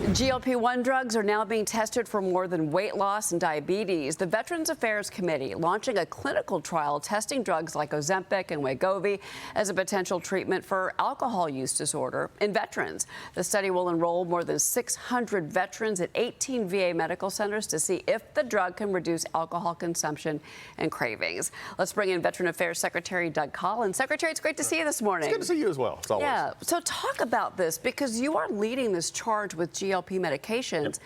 GLP-1 drugs are now being tested for more than weight loss and diabetes. The Veterans Affairs Committee launching a clinical trial testing drugs like Ozempic and Wegovy as a potential treatment for alcohol use disorder in veterans. The study will enroll more than 600 veterans at 18 VA medical centers to see if the drug can reduce alcohol consumption and cravings. Let's bring in Veteran Affairs Secretary Doug Collins. Secretary, it's great to see you this morning. It's good to see you as well, as always. Yeah, so talk about this, because you are leading this charge with GLP medications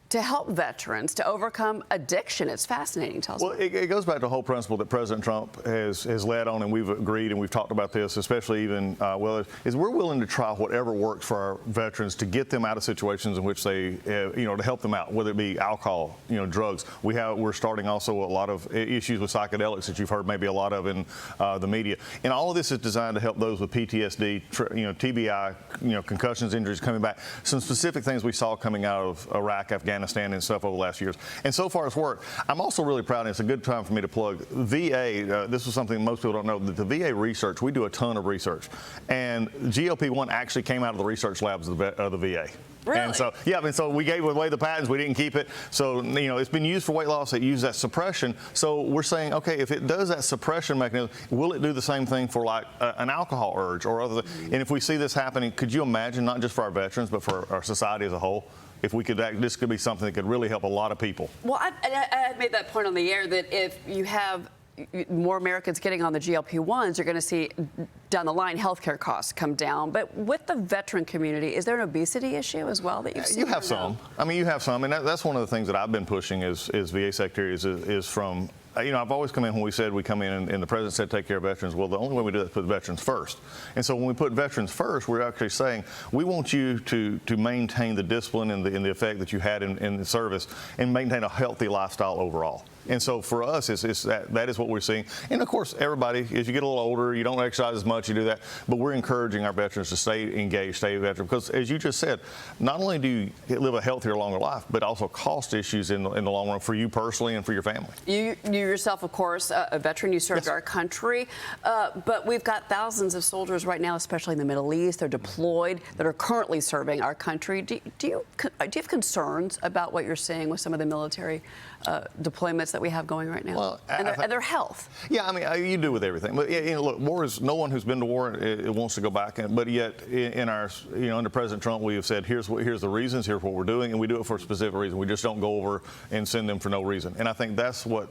to help veterans to overcome addiction. It's fascinating. Tell us. Well, it goes back to the whole principle that President Trump has led on, and we've agreed, and we've talked about this, especially even, is we're willing to try whatever works for our veterans to get them out of situations in which they, to help them out, whether it be alcohol, drugs. We're starting also a lot of issues with psychedelics that you've heard maybe a lot of in the media. And all of this is designed to help those with PTSD, TBI, concussions, injuries coming back. Some specific things we saw coming out of Iraq, Afghanistan, and stuff over the last years. And so far it's worked. I'm also really proud, and it's a good time for me to plug VA. This is something most people don't know, that the VA research, we do a ton of research. And GLP-1 actually came out of the research labs of the VA. Really? And so, so we gave away the patents, we didn't keep it. So, it's been used for weight loss, it used that suppression. So we're saying, okay, if it does that suppression mechanism, will it do the same thing for like an alcohol urge or other? And if we see this happening, could you imagine, not just for our veterans, but for our society as a whole, if we could, this could be something that could really help a lot of people. Well, I made that point on the air that if you have more Americans getting on the GLP-1s, you're going to see down the line healthcare costs come down. But with the veteran community, is there an obesity issue as well that you've seen? You have some. I mean, you have some, and that's one of the things that I've been pushing as VA Secretary is from. I've always come in when we said we come in and the president said take care of veterans. Well, the only way we do that is put veterans first. And so when we put veterans first, we're actually saying we want you to maintain the discipline and the effect that you had in the service and maintain a healthy lifestyle overall. And so for us, that is what we're seeing. And of course, everybody, as you get a little older, you don't exercise as much, you do that. But we're encouraging our veterans to stay engaged, stay veteran. Because as you just said, not only do you live a healthier, longer life, but also cost issues in the long run for you personally and for your family. You yourself, of course, a veteran, you served our country. But we've got thousands of soldiers right now, especially in the Middle East. They're deployed, that are currently serving our country. Do you have concerns about what you're seeing with some of the military deployments that we have going right now, well, and their health? Yeah, I mean, you do with everything. But look, war is, no one who's been to war it wants to go back. But yet, in our, under President Trump, we have said here's the reasons, here's what we're doing, and we do it for a specific reason. We just don't go over and send them for no reason. And I think that's what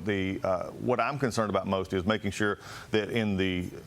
what I'm concerned about most is making sure that in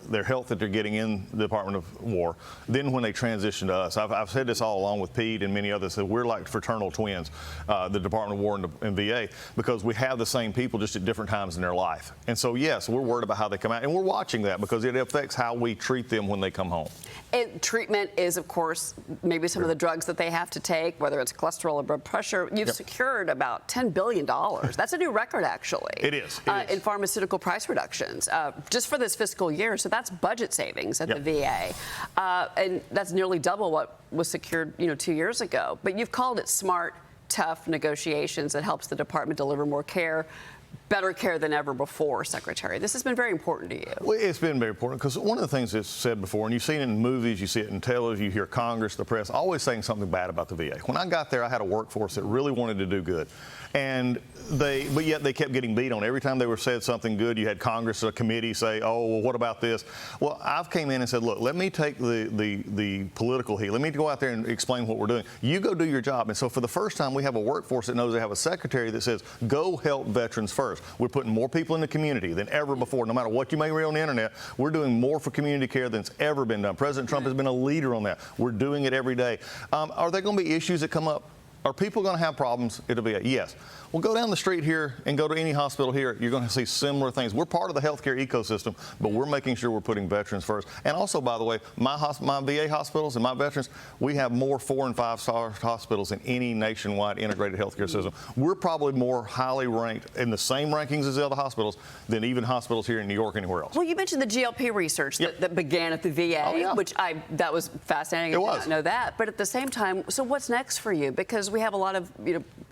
their health that they're getting in the Department of War, then when they transition to us, I've said this all along with Pete and many others, that we're like fraternal twins, the Department of War and VA, because we have the same people just at different times in their life. And so, yes, we're worried about how they come out, and we're watching that because it affects how we treat them when they come home. And treatment is, of course, maybe some of the drugs that they have to take, whether it's cholesterol or blood pressure. You've secured about $10 billion. That's a new record, actually. It is. In pharmaceutical price reductions, just for this fiscal year. So that's budget savings at the VA. And that's nearly double what was secured, 2 years ago. But you've called it smart, tough negotiations that helps the department deliver more care, better care than ever before, Secretary. This has been very important to you. Well, it's been very important because one of the things that's said before, and you've seen it in movies, you see it in television, you hear Congress, the press, always saying something bad about the VA. When I got there, I had a workforce that really wanted to do good. But yet they kept getting beat on. Every time they were said something good, you had Congress, a committee say, oh, well, what about this? Well, I've came in and said, look, let me take the political heat. Let me go out there and explain what we're doing. You go do your job. And so for the first time, we have a workforce that knows they have a secretary that says, go help veterans first. We're putting more people in the community than ever before. No matter what you may read on the internet, we're doing more for community care than's ever been done. President Trump has been a leader on that. We're doing it every day. Are there going to be issues that come up? Are people going to have problems? It'll be yes. Well, go down the street here and go to any hospital here. You're going to see similar things. We're part of the healthcare ecosystem, but we're making sure we're putting veterans first. And also, by the way, my VA hospitals and my veterans, we have more 4- and 5-star hospitals than any nationwide integrated healthcare system. We're probably more highly ranked in the same rankings as the other hospitals than even hospitals here in New York or anywhere else. Well, you mentioned the GLP research that began at the VA, which that was fascinating. It I was. did not know that. But at the same time, so what's next for you? Because we have a lot of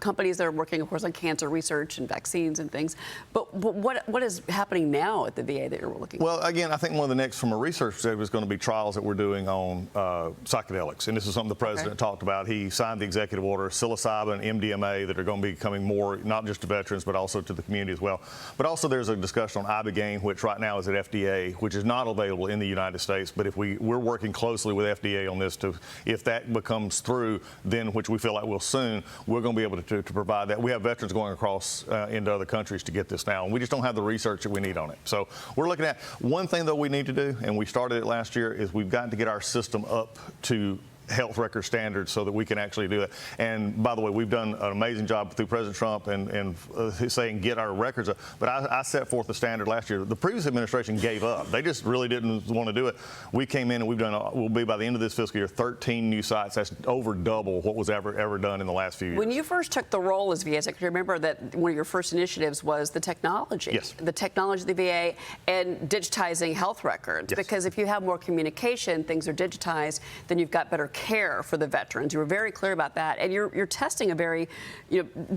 companies that are working, of course, on cancer research and vaccines and things. But what is happening now at the VA that you're looking at? Well, again, I think one of the next, from a research perspective, is going to be trials that we're doing on psychedelics. And this is something the president talked about. He signed the executive order, psilocybin, MDMA, that are going to be coming more, not just to veterans, but also to the community as well. But also there's a discussion on ibogaine, which right now is at FDA, which is not available in the United States. But if we're working closely with FDA on this, if that becomes through, then, which we feel like will soon, we're going to be able to provide that. We have veterans going across into other countries to get this now, and we just don't have the research that we need on it. So we're looking at one thing, though, we need to do, and we started it last year, is we've got to get our system up to health record standards so that we can actually do it. And by the way, we've done an amazing job through President Trump and saying get our records up. But I set forth the standard last year. The previous administration gave up. They just really didn't want to do it. We came in and we'll be, by the end of this fiscal year, 13 new sites. That's over double what was ever done in the last few years. When you first took the role as VA Secretary, remember that one of your first initiatives was the technology. Yes. The technology of the VA and digitizing health records. Yes. Because if you have more communication, things are digitized, then you've got better care for the veterans. You were very clear about that, and you're testing a very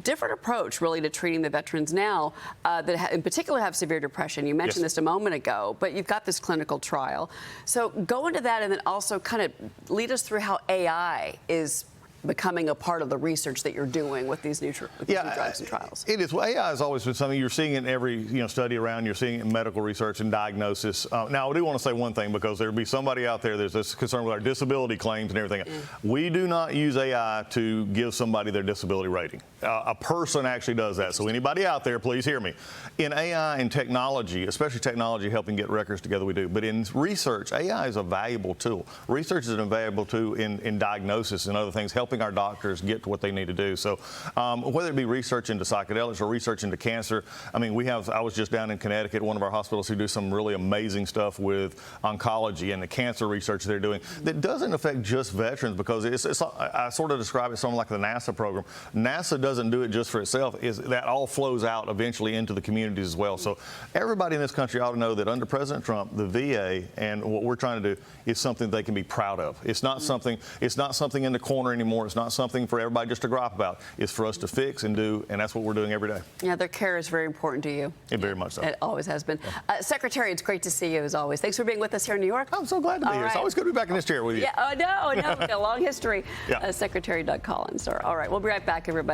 different approach really to treating the veterans now that in particular have severe depression. You mentioned this a moment ago, but you've got this clinical trial. So go into that and then also kind of lead us through how AI is becoming a part of the research that you're doing with these new drugs and trials. It is. Well, AI has always been something you're seeing in every study around. You're seeing it in medical research and diagnosis. Now, I do want to say one thing, because there'll be somebody out there that's concerned with our disability claims and everything. We do not use AI to give somebody their disability rating. A person actually does that. So anybody out there, please hear me. In AI and technology, especially technology helping get records together, we do. But in research, AI is a valuable tool. Research is a valuable tool in diagnosis and other things, helping our doctors get to what they need to do. So whether it be research into psychedelics or research into cancer, I mean, I was just down in Connecticut, one of our hospitals, who do some really amazing stuff with oncology and the cancer research they're doing that doesn't affect just veterans, because I sort of describe it something like the NASA program. NASA doesn't do it just for itself. That all flows out eventually into the communities as well. So everybody in this country ought to know that under President Trump, the VA and what we're trying to do is something they can be proud of. It's not something in the corner anymore. It's not something for everybody just to gripe about. It's for us to fix and do, and that's what we're doing every day. Yeah, their care is very important to you. Very much so. It always has been. Secretary, it's great to see you as always. Thanks for being with us here in New York. I'm so glad to be here. It's always good to be back in this chair with you. Yeah, no, a long history. Secretary Doug Collins. All right, we'll be right back, everybody.